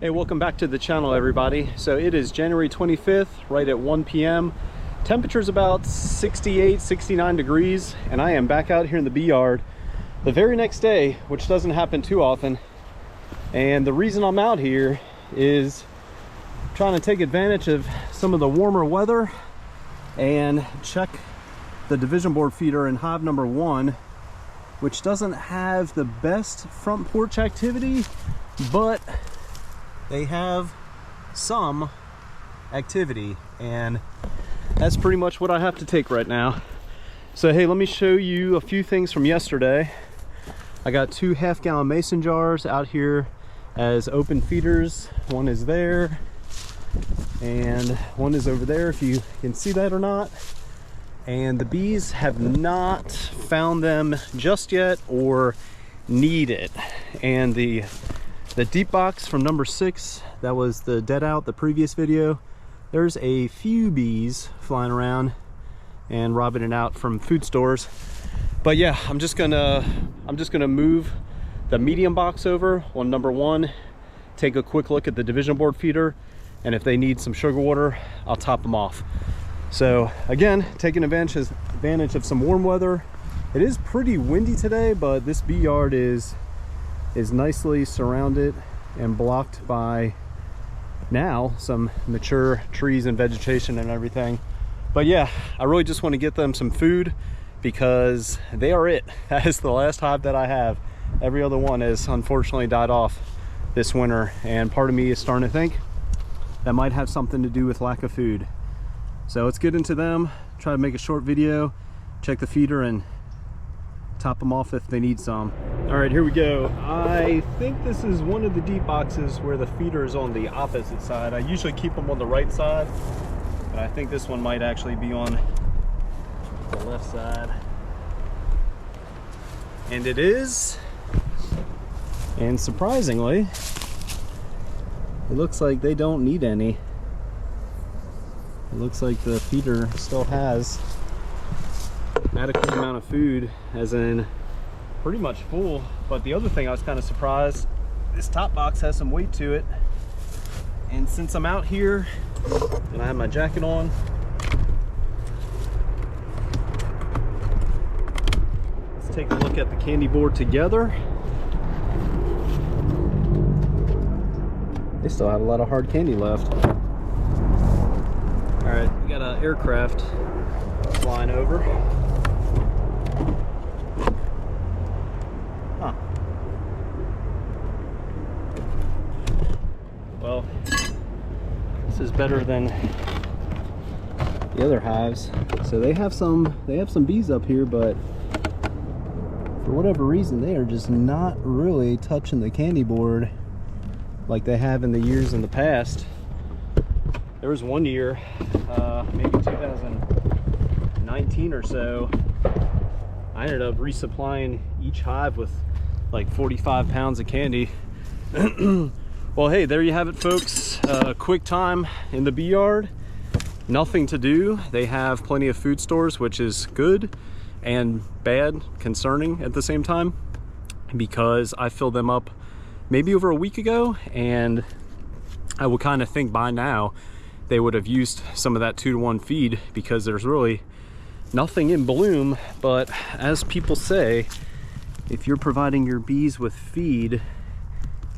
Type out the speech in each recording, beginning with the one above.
Hey, welcome back to the channel, everybody. So it is January 25th, right at 1 p.m. Temperature's about 68, 69 degrees, and I am back out here in the bee yard the very next day, which doesn't happen too often. And the reason I'm out here is trying to take advantage of some of the warmer weather and check the division board feeder in hive number 1, which doesn't have the best front porch activity, but they have some activity, and that's pretty much what I have to take right now. So hey, let me show you a few things from yesterday. I got 2 half-gallon mason jars out here as open feeders. One is there and one is over there, if you can see that or not. And the bees have not found them just yet or need it. And the deep box from number 6, that was the dead out, the previous video, there's a few bees flying around and robbing it out from food stores. But yeah, I'm just gonna move the medium box over on number 1, take a quick look at the division board feeder, and if they need some sugar water, I'll top them off. So again, taking advantage of some warm weather. It is pretty windy today, but this bee yard is nicely surrounded and blocked by now some mature trees and vegetation and everything. But yeah, I really just want to get them some food because they are it. That is the last hive that I have. Every other one has unfortunately died off this winter, and part of me is starting to think that might have something to do with lack of food. So let's get into them, try to make a short video, check the feeder, and top them off if they need some. All right, here we go. I think this is one of the deep boxes where the feeder is on the opposite side. I usually keep them on the right side, but I think this one might actually be on the left side. And it is. And surprisingly, it looks like they don't need any. It looks like the feeder still has adequate amount of food, as in pretty much full. But the other thing I was kind of surprised, this top box has some weight to it, and since I'm out here and I have my jacket on, let's take a look at the candy board together. They still have a lot of hard candy left. All right, we got an aircraft flying over. Huh. Well, this is better than the other hives. So they have some bees up here, but for whatever reason, they are just not really touching the candy board like they have in the years in the past. There was one year, maybe 2019 or so, I ended up resupplying each hive with like 45 pounds of candy. Well, hey, there you have it, folks. Quick time in the bee yard. Nothing to do. They have plenty of food stores, which is good and bad, concerning at the same time, because I filled them up maybe over a week ago, and I would kind of think by now they would have used some of that 2-to-1 feed, because there's really nothing in bloom. But as people say, if you're providing your bees with feed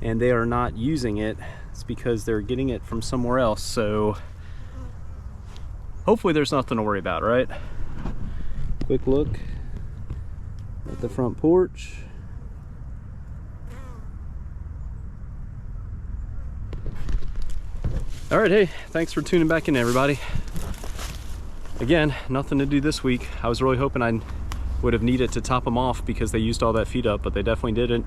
and they are not using it, it's because they're getting it from somewhere else. So hopefully there's nothing to worry about, right? Quick look at the front porch. All right, hey, thanks for tuning back in, everybody. Again, nothing to do this week. I was really hoping I would have needed to top them off because they used all that feed up, but they definitely didn't.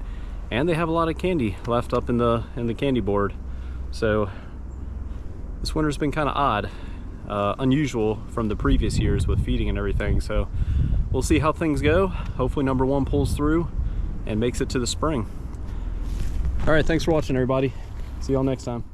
And they have a lot of candy left up in the candy board. So this winter's been kind of odd, unusual from the previous years with feeding and everything. So we'll see how things go. Hopefully number 1 pulls through and makes it to the spring. All right, thanks for watching, everybody. See y'all next time.